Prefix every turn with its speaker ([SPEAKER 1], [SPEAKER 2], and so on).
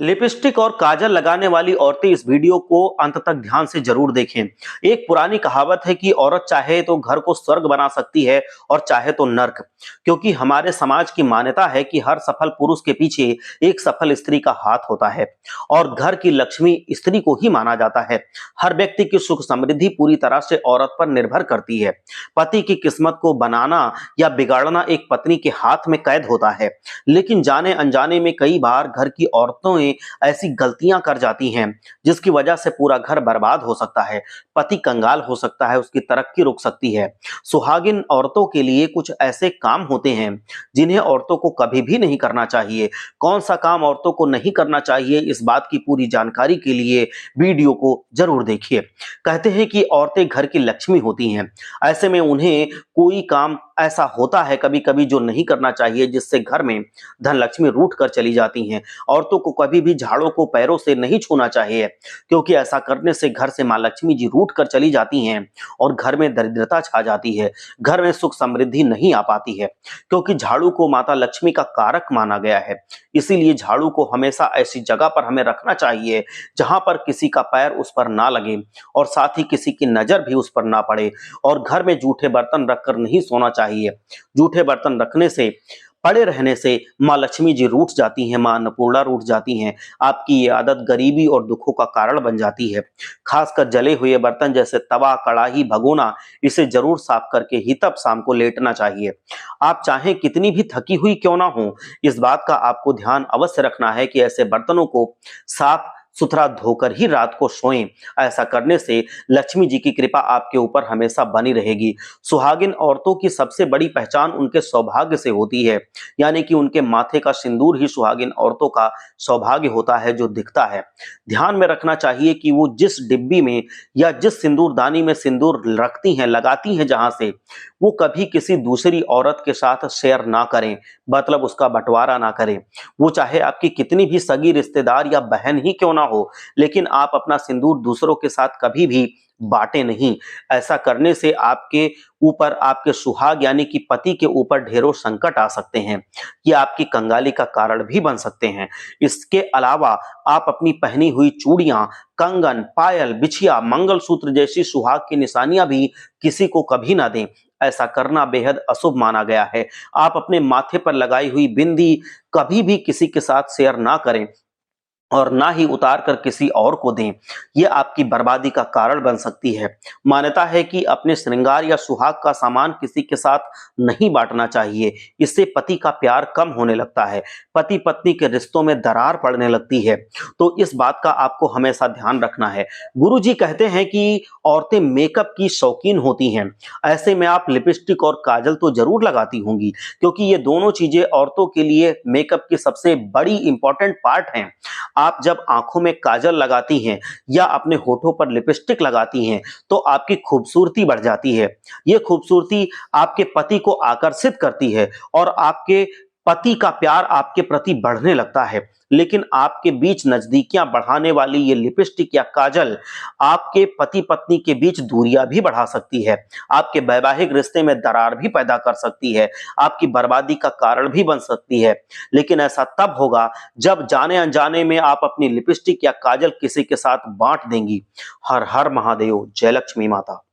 [SPEAKER 1] Lipstick और काजल लगाने वाली औरतें इस वीडियो को अंत तक ध्यान से जरूर देखें। एक पुरानी कहावत है कि औरत चाहे तो घर को स्वर्ग बना सकती है और चाहे तो नर्क। क्योंकि हमारे समाज की मान्यता है कि हर सफल पुरुष के पीछे एक सफल स्त्री का हाथ होता है और घर की लक्ष्मी स्त्री को ही माना जाता है। हर व्यक्ति की सुख समृद्धि पूरी तरह से औरत पर निर्भर करती है। पति की किस्मत को बनाना या बिगाड़ना एक पत्नी के हाथ में कैद होता है। लेकिन जाने अनजाने में कई बार घर की औरतों ऐसी गलतियां कर जाती हैं जिसकी वजह से पूरा घर बर्बाद हो सकता है, पति कंगाल हो सकता है, उसकी तरक्की रुक सकती है। सुहागिन औरतों के लिए कुछ ऐसे काम होते हैं जिन्हें औरतों को कभी भी नहीं करना चाहिए। कौन सा काम औरतों को नहीं करना चाहिए, इस बात की पूरी जानकारी के लिए वीडियो को जरूर देखिए। कहते हैं कि औरतें घर की लक्ष्मी होती हैं, ऐसे में उन्हें कोई काम ऐसा होता है कभी कभी जो नहीं करना चाहिए, जिससे घर में धन लक्ष्मी रूठ कर चली जाती हैं। औरतों को कभी भी झाड़ों को पैरों से नहीं छूना चाहिए, क्योंकि ऐसा करने से घर से मां लक्ष्मी जी रूठ कर चली जाती हैं और घर में दरिद्रता छा जाती है, घर में सुख समृद्धि नहीं आ पाती है। क्योंकि झाड़ू को माता लक्ष्मी का कारक माना गया है, इसीलिए झाड़ू को हमेशा ऐसी जगह पर हमें रखना चाहिए जहां पर किसी का पैर उस पर ना लगे और साथ ही किसी की नजर भी उस पर ना पड़े। और घर में जूठे बर्तन रखकर नहीं सोना चाहिए। जूठे बर्तन रखने से, पड़े रहने से माँ लक्ष्मी जी रूठ जाती हैं, माँ अन्नपूर्णा रूठ जाती हैं। आपकी ये आदत गरीबी और दुखों का कारण बन जाती है। खासकर जले हुए बर्तन जैसे तवा, कढ़ाई, भगोना, इसे जरूर साफ करके ही तब शाम को लेटना चाहिए। आप चाहें कितनी भी थकी हुई क्यों ना हो, इस बात का आपको ध्यान अवश्य रखना है कि ऐसे बर्तनों को साफ सुथरा धोकर ही रात को सोएं। ऐसा करने से लक्ष्मी जी की कृपा आपके ऊपर हमेशा बनी रहेगी। सुहागिन औरतों की सबसे बड़ी पहचान उनके सौभाग्य से होती है, यानी कि उनके माथे का सिंदूर ही सुहागिन औरतों का सौभाग्य होता है जो दिखता है। ध्यान में रखना चाहिए कि वो जिस डिब्बी में या जिस सिंदूरदानी में सिंदूर रखती हैं, लगाती हैं, जहां से, वो कभी किसी दूसरी औरत के साथ शेयर ना करें, मतलब उसका बंटवारा ना करें। वो चाहे आपकी कितनी भी सगी रिश्तेदार या बहन ही क्यों ना हो, लेकिन आप अपना सिंदूर दूसरों के साथ कभी भी बांटे नहीं। ऐसा करने से आपके ऊपर, आपके सुहाग यानी कि पति के ऊपर ढेरों संकट आ सकते हैं। ये आपकी कंगाली का कारण भी बन सकते हैं। इसके अलावा आप अपनी पहनी हुई चूड़ियां, कंगन, पायल, बिछिया, मंगलसूत्र जैसी सुहाग की निशानियां भी किसी को कभी ना दें। ऐसा करना बेहद अशुभ माना गया है। आप अपने माथे पर लगाई हुई बिंदी कभी भी किसी के साथ शेयर ना करें और ना ही उतार कर किसी और को दें। यह आपकी बर्बादी का कारण बन सकती है। मान्यता है कि अपने श्रृंगार या सुहाग का सामान किसी के साथ नहीं बांटना चाहिए। इससे पति का प्यार कम होने लगता है, पति पत्नी के रिश्तों में दरार पड़ने लगती है। तो इस बात का आपको हमेशा ध्यान रखना है। गुरुजी कहते हैं कि औरतें मेकअप की शौकीन होती हैं, ऐसे में आप लिपस्टिक और काजल तो जरूर लगाती होंगी, क्योंकि ये दोनों चीजें औरतों के लिए मेकअप की सबसे बड़ी इंपॉर्टेंट पार्ट हैं। आप जब आंखों में काजल लगाती हैं या अपने होठों पर लिपस्टिक लगाती हैं तो आपकी खूबसूरती बढ़ जाती है। ये खूबसूरती आपके पति को आकर्षित करती है और आपके पति का प्यार आपके प्रति बढ़ने लगता है। लेकिन आपके बीच नजदीकियां बढ़ाने वाली ये लिपस्टिक या काजल आपके पति पत्नी के बीच दूरियां भी बढ़ा सकती है, आपके वैवाहिक रिश्ते में दरार भी पैदा कर सकती है, आपकी बर्बादी का कारण भी बन सकती है। लेकिन ऐसा तब होगा जब जाने अनजाने में आप अपनी लिपस्टिक या काजल किसी के साथ बांट देंगी। हर हर महादेव, जय लक्ष्मी माता।